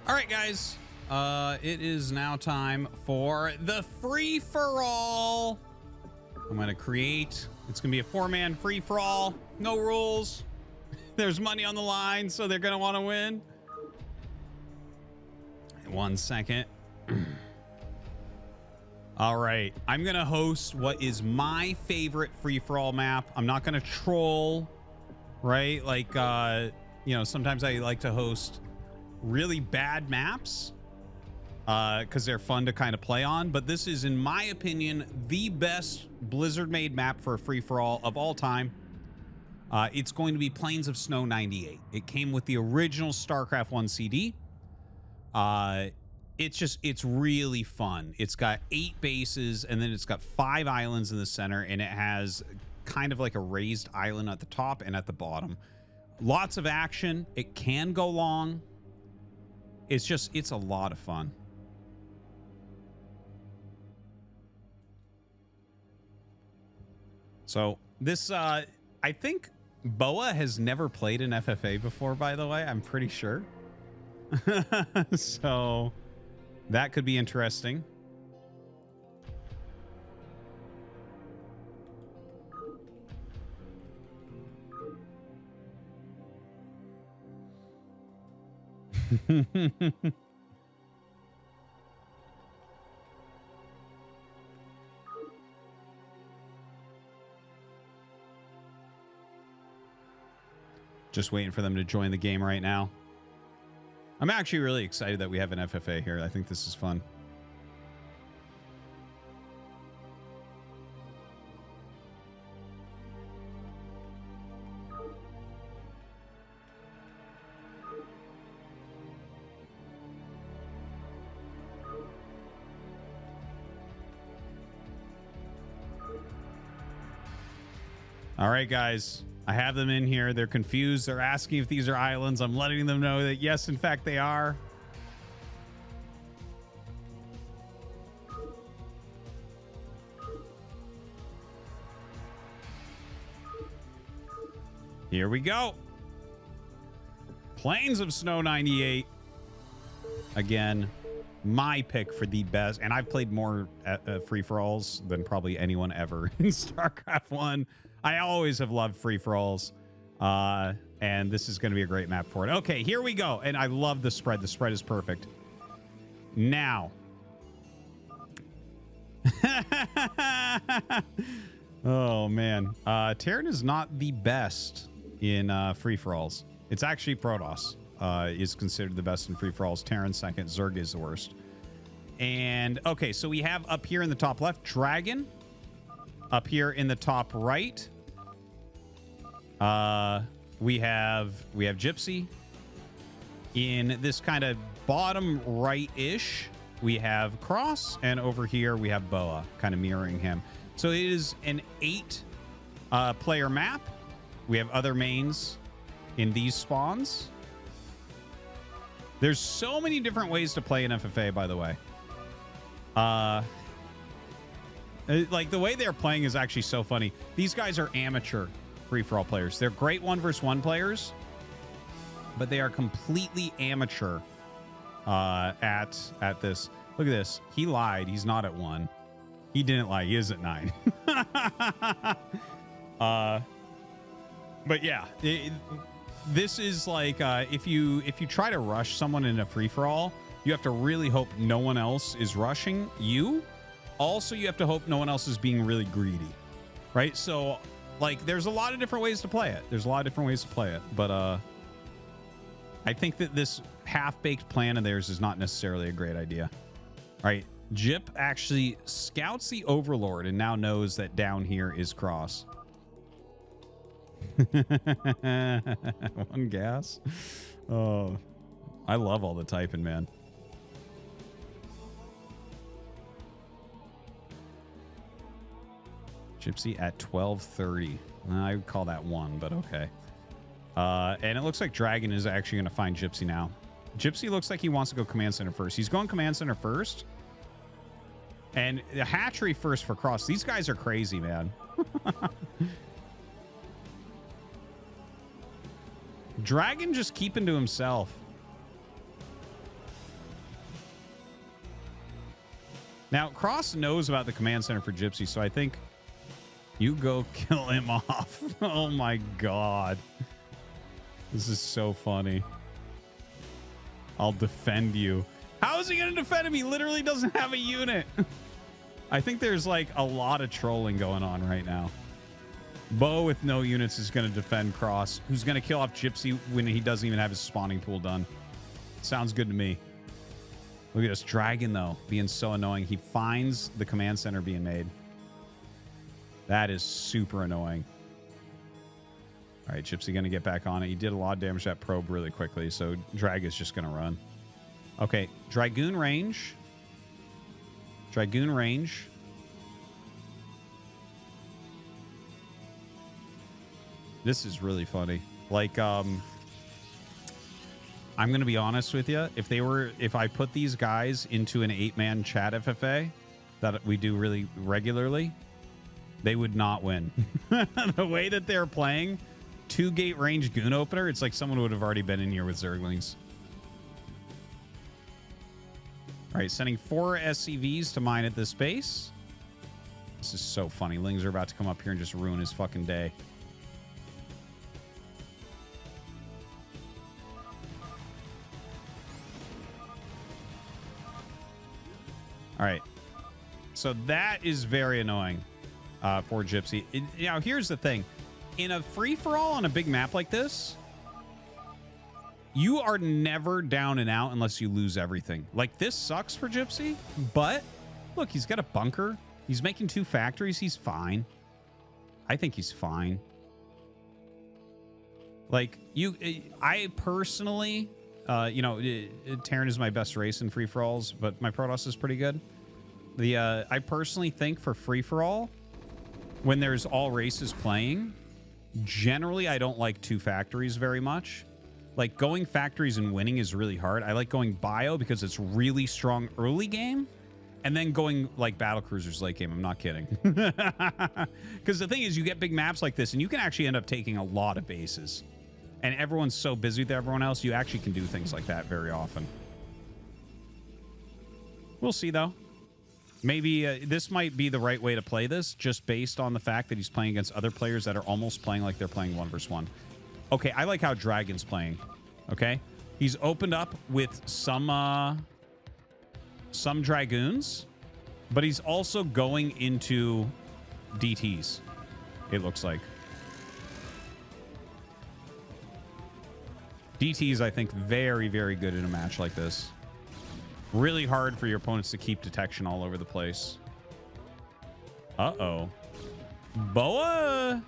All right, guys. It is now time for the free-for-all. I'm going to create. It's going to be a 4-man free-for-all. No rules. There's money on the line, so they're going to want to win. 1 second. All right. I'm going to host what is my favorite free-for-all map. I'm not going to troll, right? Like, you know, sometimes I like to host really bad maps because they're fun to kind of play on. But this is, in my opinion, the best Blizzard-made map for a free-for-all of all time. It's going to be Plains of Snow 98. It came with the original StarCraft 1 CD. It's really fun. It's got 8 bases, and then it's got 5 islands in the center, and it has kind of like a raised island at the top and at the bottom. Lots of action. It can go long. It's a lot of fun. So this, I think Boa has never played an FFA before, by the way. I'm pretty sure. So that could be interesting. Just waiting for them to join the game right now. I'm actually really excited that we have an FFA here. I think this is fun. All right, guys. I have them in here. They're confused. They're asking if these are islands. I'm letting them know that, yes, in fact, they are. Here we go. Plains of Snow 98. Again, my pick for the best. And I've played more free-for-alls than probably anyone ever in StarCraft 1. I always have loved free-for-alls, and this is going to be a great map for it. Okay, here we go. And I love the spread. The spread is perfect. Now. Oh, man. Terran is not the best in free-for-alls. It's actually Protoss is considered the best in free-for-alls. Terran second. Zerg is the worst. And, okay, so we have up here in the top left, Dragon. Up here in the top right, we have Gypsy. In this kind of bottom right-ish, we have Cross, and over here we have Boa, kind of mirroring him. So it is an 8-player map. We have other mains in these spawns. There's so many different ways to play an FFA, by the way. Like, the way they're playing is actually so funny. These guys are amateur free-for-all players. They're great 1v1 players, but they are completely amateur at this. Look at this. He lied. He's not at 1. He didn't lie. He is at 9. But yeah, this is like if you try to rush someone in a free-for-all, you have to really hope no one else is rushing you. Also, you have to hope no one else is being really greedy, right? So, like, there's a lot of different ways to play it. But I think that this half-baked plan of theirs is not necessarily a great idea. All right, Jip actually scouts the Overlord and now knows that down here is Cross. 1 gas. Oh, I love all the typing, man. Gypsy at 12:30. I would call that 1, but okay. And it looks like Dragon is actually going to find Gypsy now. Gypsy looks like he wants to go Command Center first. He's going Command Center first. And the hatchery first for Cross. These guys are crazy, man. Dragon just keeping to himself. Now, Cross knows about the command center for Gypsy, so I think you go kill him off. Oh, my God. This is so funny. I'll defend you. How is he going to defend him? He literally doesn't have a unit. I think there's like a lot of trolling going on right now. Bo with no units is going to defend Cross, who's going to kill off Gypsy when he doesn't even have his spawning pool done. Sounds good to me. Look at this Dragon, though, being so annoying. He finds the command center being made. That is super annoying. All right, Gypsy going to get back on it. He did a lot of damage to that probe really quickly, so Drag is just going to run. Okay, Dragoon range. Dragoon range. This is really funny. Like, I'm going to be honest with you. If I put these guys into an 8-man chat FFA that we do really regularly, they would not win. The way that they're playing, 2-gate range goon opener, it's like someone would have already been in here with Zerglings. All right, sending 4 SCVs to mine at this base. This is so funny. Lings are about to come up here and just ruin his fucking day. All right. So that is very annoying for Gypsy. Now, here's the thing. In a free-for-all on a big map like this, you are never down and out unless you lose everything. Like, this sucks for Gypsy, but look, he's got a bunker. He's making 2 factories. He's fine. I think he's fine. Like, I personally... Terran is my best race in free-for-alls, but my Protoss is pretty good. I personally think for free-for-all, when there's all races playing, generally I don't like 2 factories very much. Like, going factories and winning is really hard. I like going bio because it's really strong early game, and then going, like, battle cruisers late game. I'm not kidding. Because the thing is, you get big maps like this, and you can actually end up taking a lot of bases. And everyone's so busy with everyone else, you actually can do things like that very often. We'll see, though. Maybe this might be the right way to play this, just based on the fact that he's playing against other players that are almost playing like they're playing 1 versus 1. Okay, I like how Dragon's playing. Okay? He's opened up with some Dragoons, but he's also going into DTs, it looks like. DT is, I think, very, very good in a match like this. Really hard for your opponents to keep detection all over the place. Uh-oh. Boa,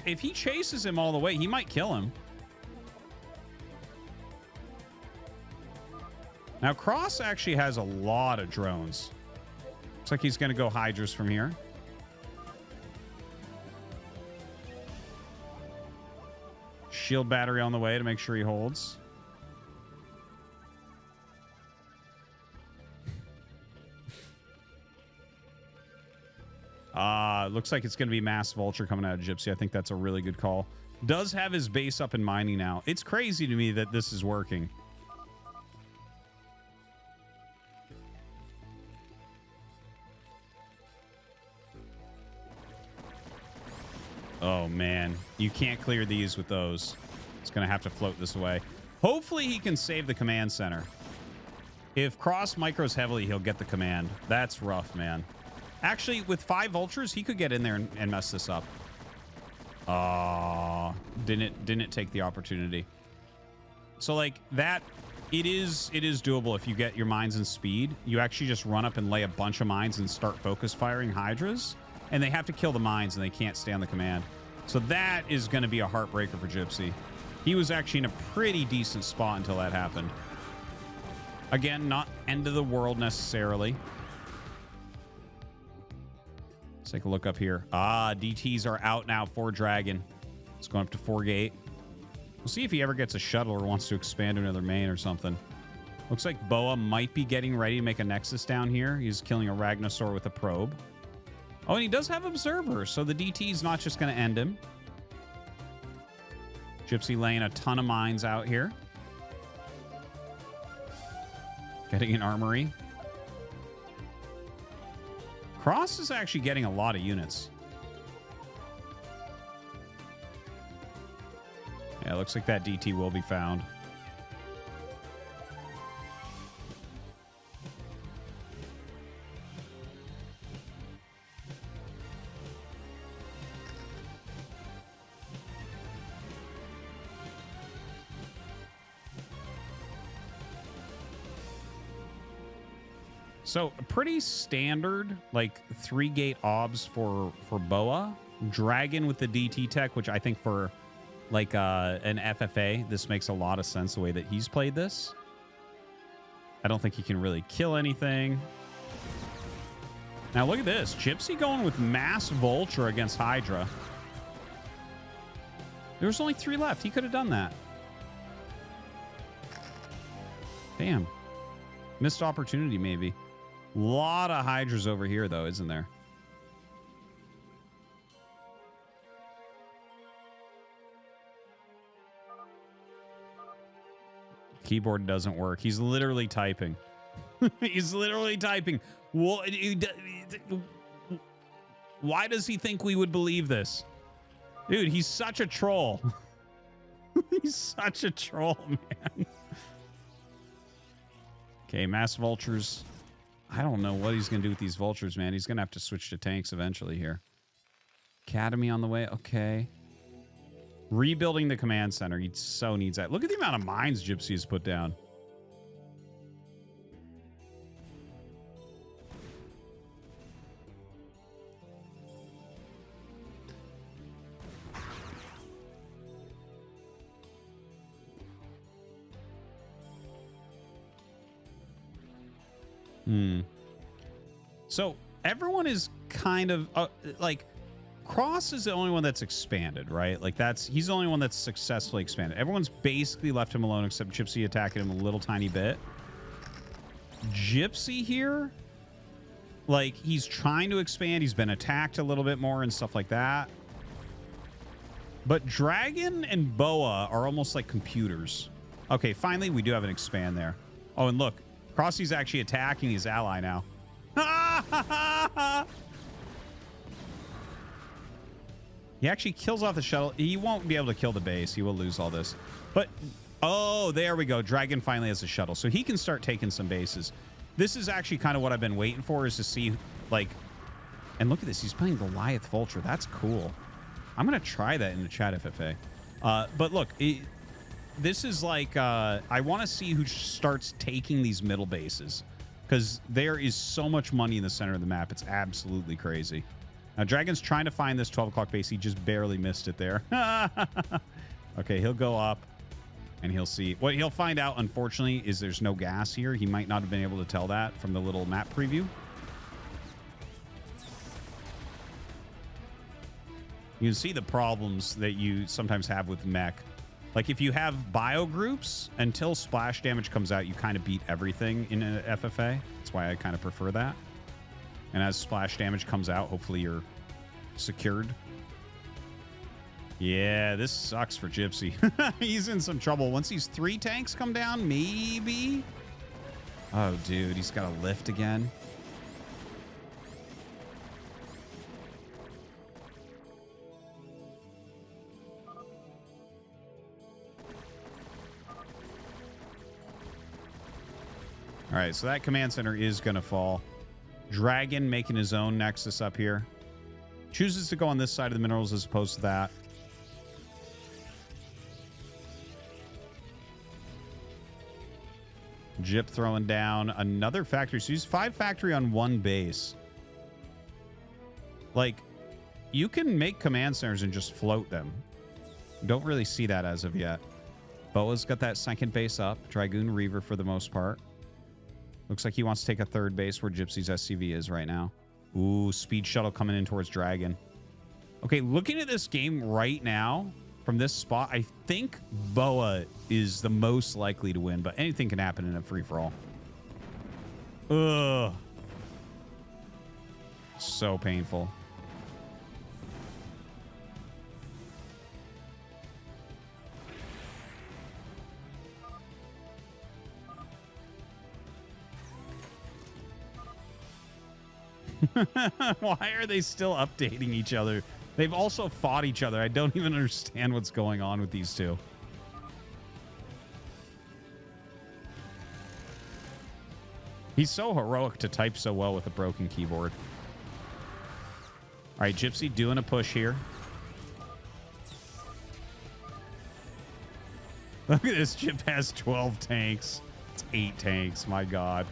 if he chases him all the way, he might kill him. Now, Cross actually has a lot of drones. Looks like he's going to go Hydras from here. Shield battery on the way to make sure he holds. Looks like it's going to be Mass Vulture coming out of Gypsy. I think that's a really good call. Does have his base up in mining now. It's crazy to me that this is working. Oh, man. You can't clear these with those. It's going to have to float this way. Hopefully he can save the command center. If Cross micros heavily, he'll get the command. That's rough, man. Actually, with 5 vultures, he could get in there and mess this up. Didn't take the opportunity. So, like, that... It is doable if you get your mines and speed. You actually just run up and lay a bunch of mines and start focus firing Hydras. And they have to kill the mines, and they can't stay on the command. So that is going to be a heartbreaker for Gypsy. He was actually in a pretty decent spot until that happened. Again, not end of the world necessarily. Let's take a look up here. DTs are out now for Dragon. It's going up to 4-gate. We'll see if he ever gets a shuttle or wants to expand to another main or something. Looks like Boa might be getting ready to make a Nexus down here. He's killing a Ragnosaur with a probe. Oh, and he does have Observer, so the DT's not just going to end him. Gypsy laying a ton of mines out here. Getting an armory. Cross is actually getting a lot of units. Yeah, it looks like that DT will be found. So pretty standard, like 3-gate obs for Boa. Dragon with the DT tech, which I think for like an FFA, this makes a lot of sense the way that he's played this. I don't think he can really kill anything. Now look at this. Gypsy going with Mass Vulture against Hydra. There was only 3 left. He could have done that. Damn. Missed opportunity, maybe. Lot of Hydras over here, though, isn't there? Keyboard doesn't work. He's literally typing. He's literally typing. Why does he think we would believe this? Dude, he's such a troll. He's such a troll, man. Okay, Mass Vultures. I don't know what he's going to do with these Vultures, man. He's going to have to switch to tanks eventually here. Academy on the way. Okay. Rebuilding the command center. He so needs that. Look at the amount of mines Gypsy has put down. So everyone is kind of like Cross is the only one that's expanded, right? Like he's the only one that's successfully expanded. Everyone's basically left him alone except Gypsy attacking him a little tiny bit. Gypsy here, like he's trying to expand. He's been attacked a little bit more and stuff like that. But Dragon and Boa are almost like computers. Okay, finally we do have an expand there. Oh, and look, Crossy's actually attacking his ally now. He actually kills off the shuttle. He won't be able to kill the base. He will lose all this. But, oh, there we go. Dragon finally has a shuttle. So he can start taking some bases. This is actually kind of what I've been waiting for, is to see, like... And look at this. He's playing Goliath Vulture. That's cool. I'm going to try that in the chat, FFA. But look, this is like... I want to see who starts taking these middle bases. Because there is so much money in the center of the map. It's absolutely crazy. Now, Dragon's trying to find this 12 o'clock base. He just barely missed it there. Okay, he'll go up, and he'll see. What he'll find out, unfortunately, is there's no gas here. He might not have been able to tell that from the little map preview. You can see the problems that you sometimes have with mech. Like, if you have bio groups, until splash damage comes out, you kind of beat everything in an FFA. That's why I kind of prefer that. And as splash damage comes out, hopefully you're secured. Yeah, this sucks for Gypsy. He's in some trouble. Once these 3 tanks come down, maybe? Oh, dude, he's got a lift again. All right, so that command center is going to fall. Dragon making his own nexus up here. Chooses to go on this side of the minerals as opposed to that. Gyp throwing down another factory. So he's 5 factory on 1 base. Like, you can make command centers and just float them. Don't really see that as of yet. Boa's got that 2nd base up. Dragoon Reaver for the most part. Looks like he wants to take a 3rd base where Gypsy's SCV is right now. Ooh, speed shuttle coming in towards Dragon. Okay, looking at this game right now, from this spot, I think Boa is the most likely to win, but anything can happen in a free-for-all. Ugh. So painful. Why are they still updating each other? They've also fought each other. I don't even understand what's going on with these two. He's so heroic to type so well with a broken keyboard. All right, Gypsy doing a push here. Look at this. Chip has 12 tanks. It's 8 tanks. My God.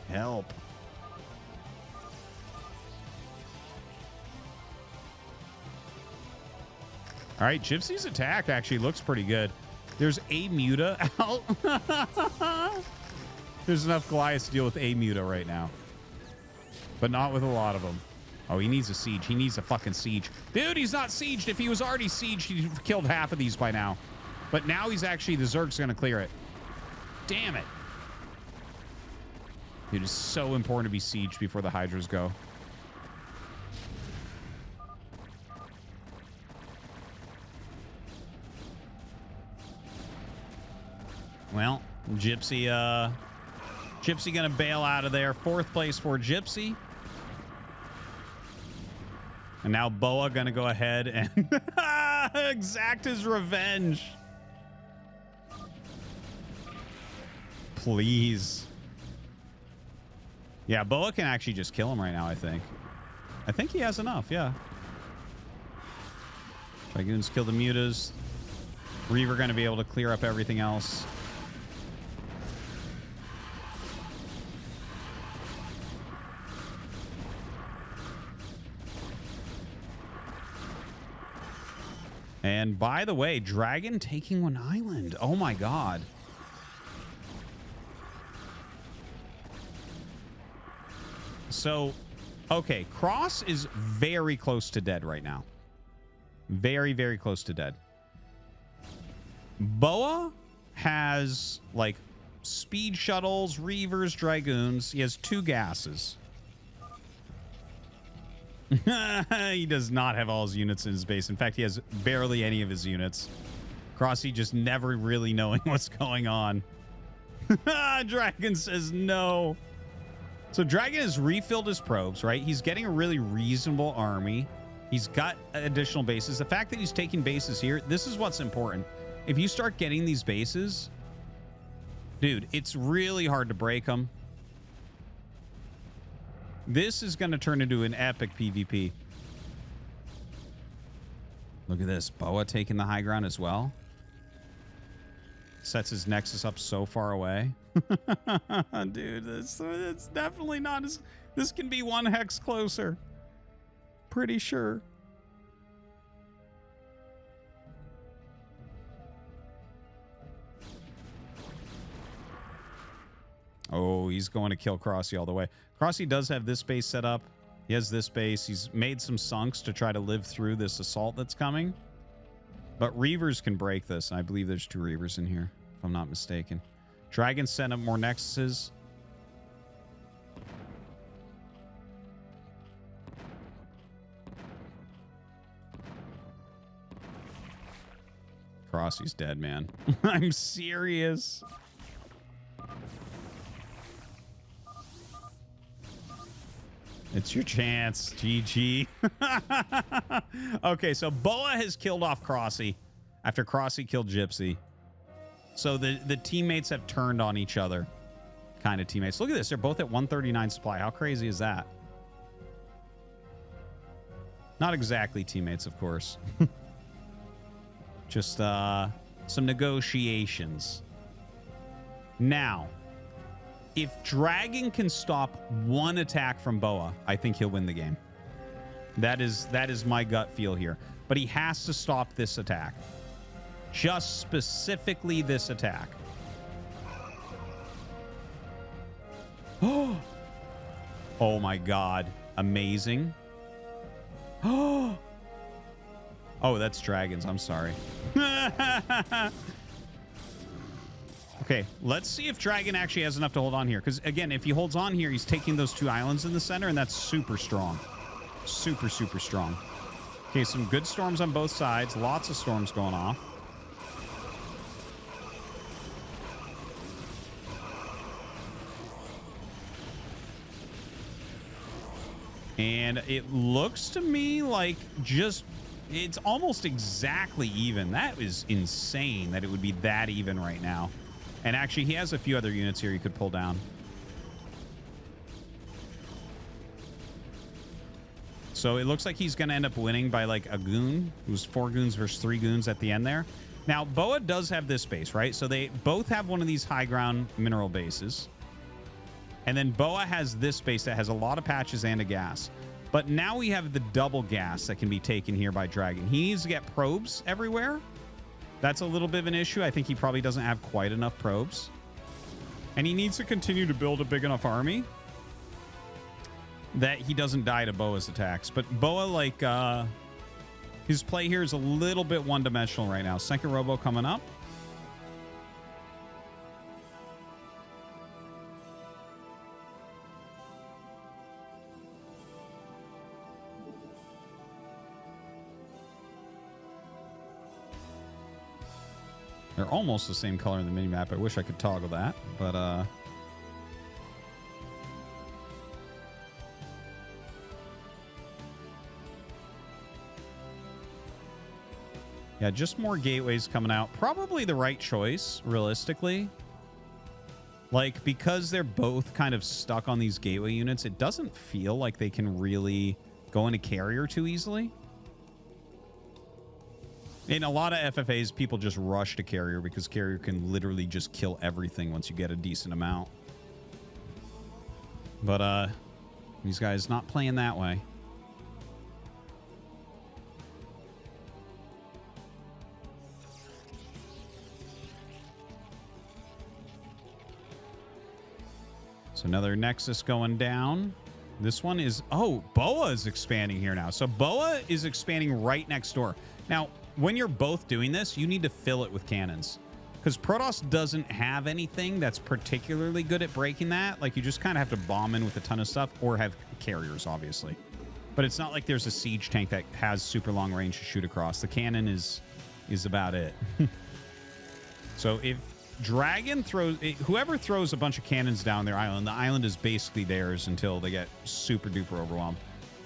Help. All right, Gypsy's attack actually looks pretty good. There's a Muta out. There's enough Goliaths to deal with a Muta right now. But not with a lot of them. Oh, he needs a siege. He needs a fucking siege. Dude, he's not sieged. If he was already sieged, he'd killed half of these by now. But now he's actually, the Zerg's going to clear it. Damn it. It is so important to be sieged before the Hydras go. Well, Gypsy gonna bail out of there. 4th place for Gypsy. And now Boa gonna go ahead and exact his revenge. Please. Yeah, Boa can actually just kill him right now, I think. I think he has enough, yeah. Dragoons kill the Mutas. Reaver gonna be able to clear up everything else. And by the way, Dragon taking one island. Oh my God. So, okay, Cross is very close to dead right now. Very, very close to dead. Boa has like speed shuttles, Reavers, Dragoons. He has 2 gases. He does not have all his units in his base. In fact, he has barely any of his units. Crossy just never really knowing what's going on. Dragon says no. So Dragon has refilled his probes, right? He's getting a really reasonable army. He's got additional bases. The fact that he's taking bases here, this is what's important. If you start getting these bases, dude, it's really hard to break them. This is going to turn into an epic PvP. Look at this. Boa taking the high ground as well. Sets his Nexus up so far away. Dude, it's definitely not as... This can be 1 hex closer. Pretty sure. Oh, he's going to kill Crossy all the way. Crossy does have this base set up. He has this base. He's made some sunks to try to live through this assault that's coming. But Reavers can break this. I believe there's 2 Reavers in here, if I'm not mistaken. Dragon sent up more Nexuses. Crossy's dead, man. I'm serious. It's your chance. GG. Okay, so Boa has killed off Crossy after Crossy killed Gypsy. So the teammates have turned on each other. Kind of teammates. Look at this. They're both at 139 supply. How crazy is that? Not exactly teammates, of course. Just some negotiations. Now, if Dragon can stop 1 attack from Boa, I think he'll win the game. That is my gut feel here. But he has to stop this attack. Just specifically this attack. Oh my God. Amazing. Oh, that's Dragons. I'm sorry. Okay, let's see if Dragon actually has enough to hold on here. Because, again, if he holds on here, he's taking those 2 islands in the center, and that's super strong. Super, super strong. Okay, some good storms on both sides. Lots of storms going off. And it looks to me like just it's almost exactly even. That is insane that it would be that even right now. And actually, he has a few other units here he could pull down. So it looks like he's going to end up winning by like a goon. It was 4 goons versus 3 goons at the end there. Now, Boa does have this base, right? So they both have one of these high ground mineral bases. And then Boa has this base that has a lot of patches and a gas. But now we have the double gas that can be taken here by Dragon. He needs to get probes everywhere. That's a little bit of an issue. I think he probably doesn't have quite enough probes. And he needs to continue to build a big enough army that he doesn't die to Boa's attacks. But Boa, like, his play here is a little bit one-dimensional right now. Second Robo coming up. They're almost the same color in the minimap. I wish I could toggle that, but yeah, just more gateways coming out. Probably the right choice, realistically. Like, because they're both kind of stuck on these gateway units, it doesn't feel like they can really go into carrier too easily. In a lot of FFAs, people just rush to carrier because carrier can literally just kill everything once you get a decent amount. But these guys not playing that way. So another Nexus going down. This one is... Oh, Boa is expanding here now. So Boa is expanding right next door. Now, when you're both doing this, you need to fill it with cannons. Because Protoss doesn't have anything that's particularly good at breaking that. Like, you just kind of have to bomb in with a ton of stuff or have carriers, obviously. But it's not like there's a siege tank that has super long range to shoot across. The cannon is about it. So if Dragon throws... Whoever throws a bunch of cannons down their island, the island is basically theirs until they get super duper overwhelmed.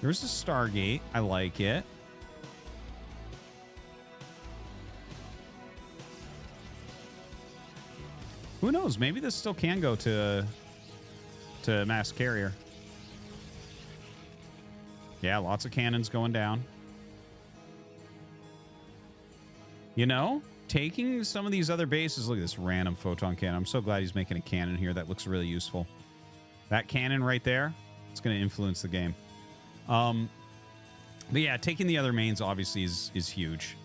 There's a Stargate. I like it. Who knows? Maybe this still can go to mass carrier. Yeah, lots of cannons going down. You know, taking some of these other bases. Look at this random photon cannon. I'm so glad he's making a cannon here. That looks really useful. That cannon right there, it's going to influence the game. But yeah, taking the other mains obviously is huge.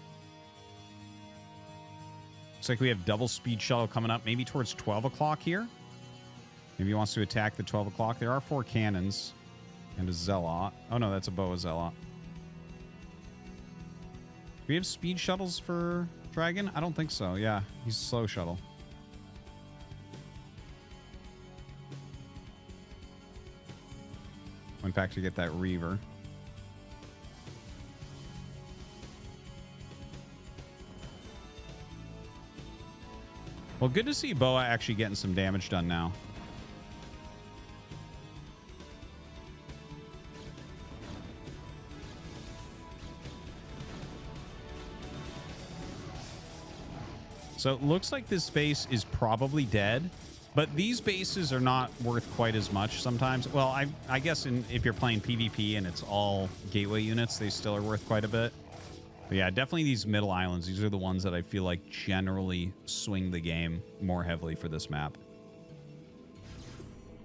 Looks like we have double speed shuttle coming up, maybe towards 12 o'clock here. Maybe he wants to attack the 12 o'clock. There are 4 cannons and a Zealot. Oh, no, that's a Boa Zealot. Do we have speed shuttles for Dragon? I don't think so. Yeah, he's a slow shuttle. Went back to get that Reaver. Well, good to see Boa actually getting some damage done now. So it looks like this base is probably dead, but these bases are not worth quite as much sometimes. Well, I guess if you're playing PvP and it's all gateway units, they still are worth quite a bit. But yeah, definitely these middle islands. These are the ones that I feel like generally swing the game more heavily for this map.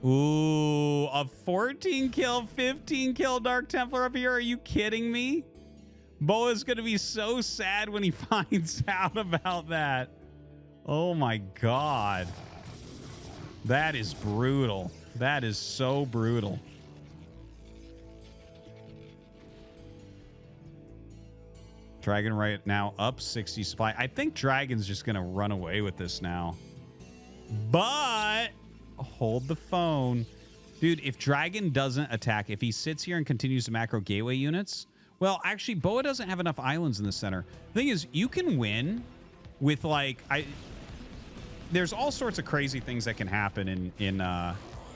Ooh, a 14 kill, 15 kill Dark Templar up here. Are you kidding me? Boa's going to be so sad when he finds out about that. Oh my God. That is brutal. That is so brutal. Dragon right now up 60 supply. I think Dragon's just going to run away with this now. But hold the phone. Dude, if Dragon doesn't attack, if he sits here and continues to macro gateway units, well, actually, Boa doesn't have enough islands in the center. The thing is, you can win with, like, there's all sorts of crazy things that can happen in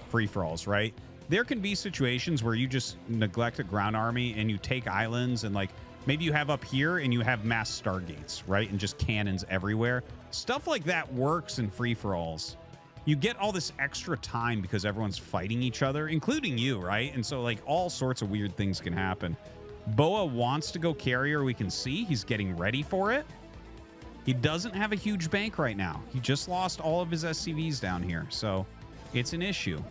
free-for-alls, right? there can be situations where you just neglect a ground army and you take islands and like maybe you have up here and you have mass stargates, right? And just cannons everywhere. Stuff like that works in free-for-alls. You get all this extra time because everyone's fighting each other, including you, right? And so like all sorts of weird things can happen. Boa wants to go carrier. We can see he's getting ready for it. He doesn't have a huge bank right now. He just lost all of his SCVs down here. So it's an issue.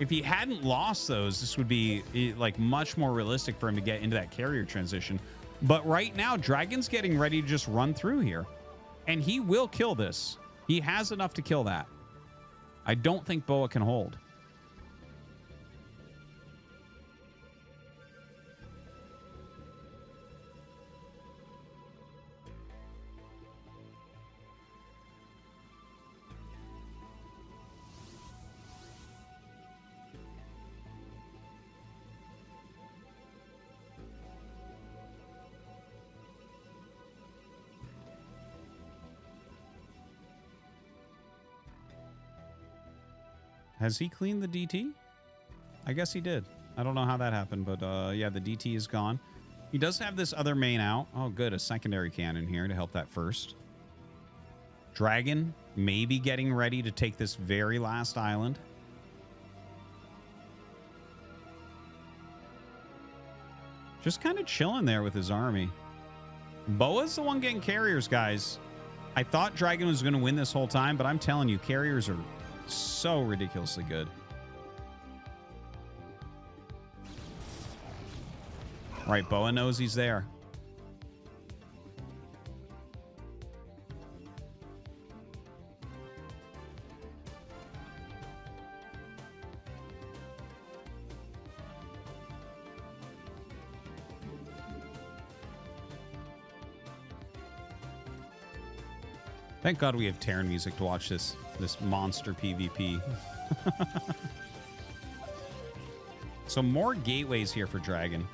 If he hadn't lost those, this would be like much more realistic for him to get into that carrier transition. But right now, Dragon's getting ready to just run through here. And he will kill this. He has enough to kill that. I don't think Boa can hold. Has he cleaned the DT? I guess he did. I don't know how that happened, but yeah, the DT is gone. He does have this other main out. Oh, good. A secondary cannon here to help that first. Dragon maybe getting ready to take this very last island. Just kind of chilling there with his army. Boa's the one getting carriers, guys. I thought Dragon was going to win this whole time, but I'm telling you, carriers are so ridiculously good. Right, Boa knows he's there. Thank God we have Terran music to watch this monster PvP. So more gateways here for Dragon.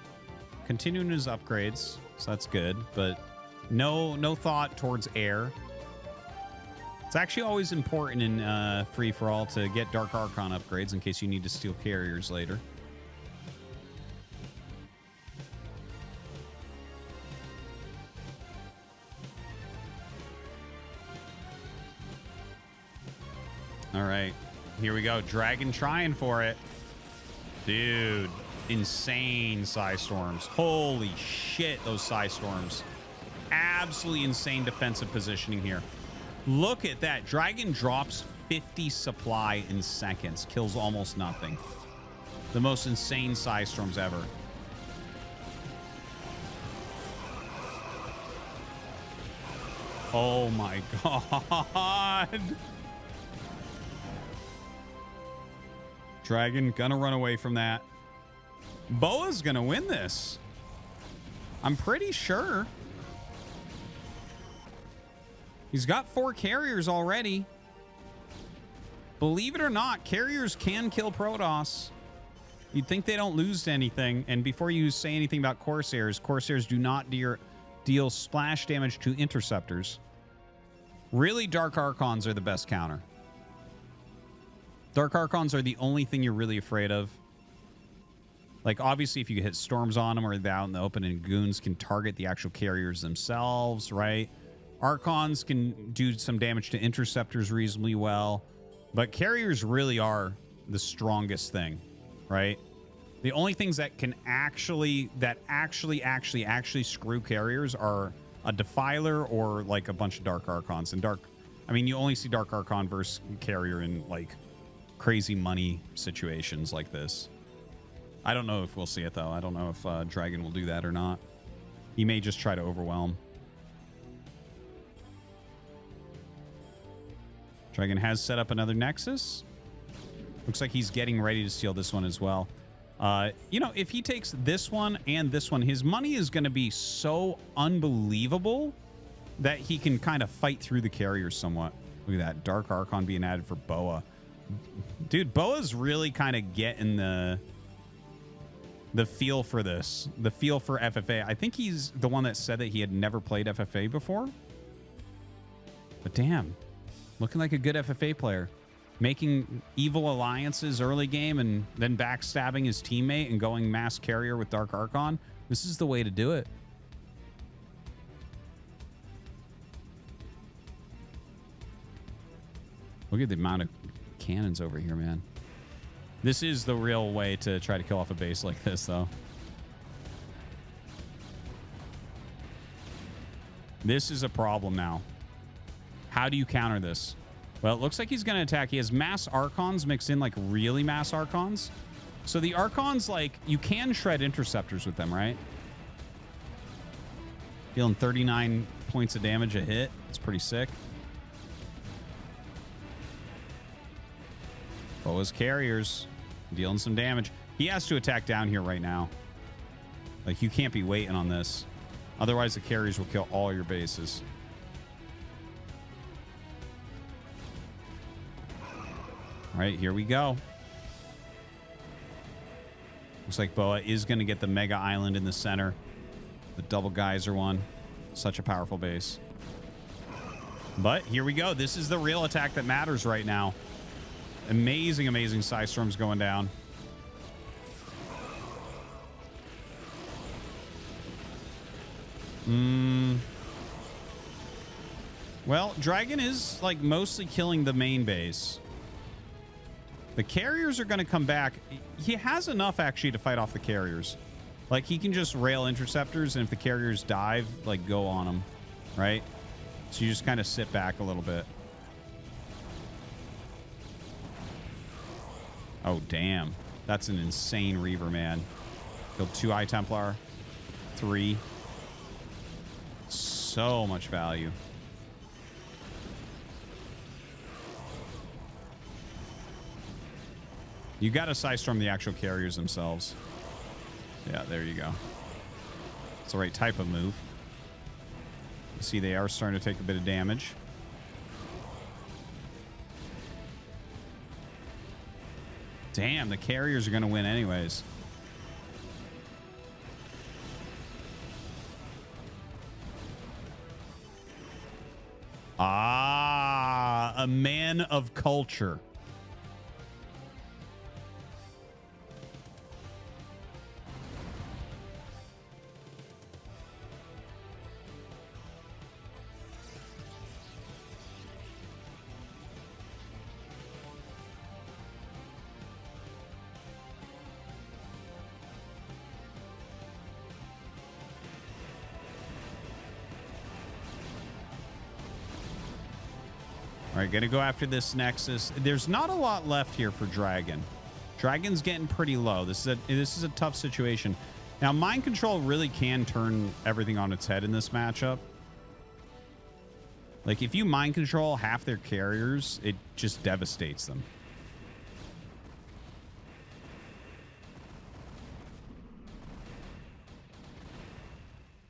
Continuing his upgrades, so that's good, but no thought towards air. It's actually always important in free-for-all to get Dark Archon upgrades in case you need to steal carriers later. All right, here we go. Dragon trying for it. Dude, insane Psy Storms. Holy shit, those Psy Storms. Absolutely insane defensive positioning here. Look at that. Dragon drops 50 supply in seconds. Kills almost nothing. The most insane Psy Storms ever. Oh my god. Dragon gonna run away from that. Boa's gonna win this. I'm pretty sure. He's got 4 carriers already. Believe it or not, carriers can kill Protoss. You'd think they don't lose to anything. And before you say anything about Corsairs, Corsairs do not deal splash damage to interceptors. Really, Dark Archons are the best counter. Dark Archons are the only thing you're really afraid of. Like, obviously, if you hit storms on them or they're out in the open and goons can target the actual carriers themselves, right? Archons can do some damage to interceptors reasonably well. But carriers really are the strongest thing, right? The only things that can actually screw carriers are a Defiler or, like, a bunch of Dark Archons. And I mean, you only see Dark Archon versus carrier in, like, crazy money situations like this. I don't know if we'll see it, though. I don't know if Dragon will do that or not. He may just try to overwhelm. Dragon has set up another Nexus. Looks like he's getting ready to steal this one as well. You know, if he takes this one and this one, his money is going to be so unbelievable that he can kind of fight through the carriers somewhat. Look at that. Dark Archon being added for Boa. Dude, Boa's really kind of getting the feel for this. The feel for FFA. I think he's the one that said that he had never played FFA before. But damn. Looking like a good FFA player. making evil alliances early game and then backstabbing his teammate and going mass carrier with Dark Archon. This is the way to do it. Look at the amount of cannons over here, man. This is the real way to try to kill off a base like this, though. This is a problem now. How do you counter this? Well, it looks like he's going to attack. He has mass Archons mixed in, like really mass Archons. So the Archons, like, you can shred interceptors with them, right? Dealing 39 points of damage a hit. It's pretty sick. Boa's carriers dealing some damage. He has to attack down here right now. Like, you can't be waiting on this. Otherwise, the carriers will kill all your bases. All right, here we go. Looks like Boa is going to get the Mega Island in the center. The double geyser one. Such a powerful base. But here we go. This is the real attack that matters right now. Amazing, amazing Psystorms going down. Well, Dragon is like mostly killing the main base. The carriers are going to come back. He has enough actually to fight off the carriers. Like he can just rail interceptors, and if the carriers dive, like go on them, right? So you just kind of sit back a little bit. Oh, damn. That's an insane Reaver, man. Killed 2 Eye Templar. 3. So much value. You got to Psystorm the actual carriers themselves. Yeah, there you go. It's the right type of move. You see they are starting to take a bit of damage. Damn, the carriers are going to win anyways. Ah, a man of culture. All right, gonna go after this Nexus. There's not a lot left here for Dragon. Dragon's getting pretty low. This is a tough situation. Now, Mind Control really can turn everything on its head in this matchup. Like, if you Mind Control half their carriers, it just devastates them.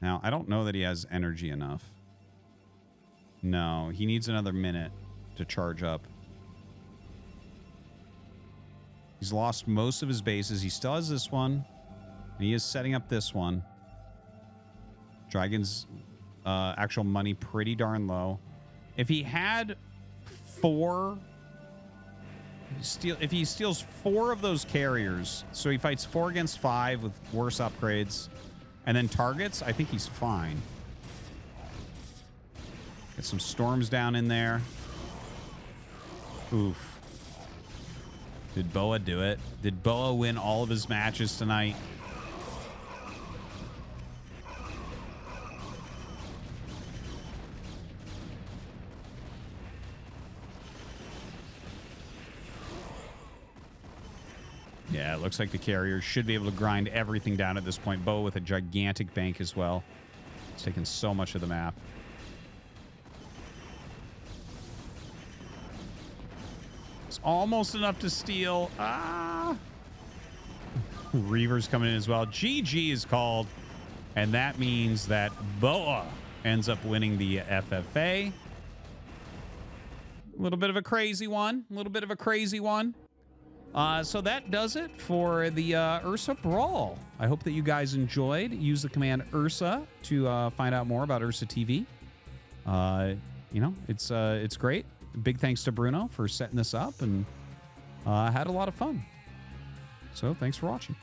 Now, I don't know that he has energy enough. No, he needs another minute to charge up. He's lost most of his bases. He still has this one. And he is setting up this one. Dragon's actual money pretty darn low. If he had 4... if he steals 4 of those carriers, so he fights 4 against 5 with worse upgrades, and then targets, I think he's fine. Get some storms down in there. Oof. Did Boa do it? Did Boa win all of his matches tonight? Yeah, it looks like the carriers should be able to grind everything down at this point. Boa with a gigantic bank as well. It's taken so much of the map. Almost enough to steal. Ah. Reaver's coming in as well. GG is called. And that means that Boa ends up winning the FFA. A little bit of a crazy one. A little bit of a crazy one. So that does it for the Ursa Brawl. I hope that you guys enjoyed. Use the command Ursa to find out more about Ursa TV. You know, it's great. big thanks to Bruno for setting this up, and I had a lot of fun. So thanks for watching.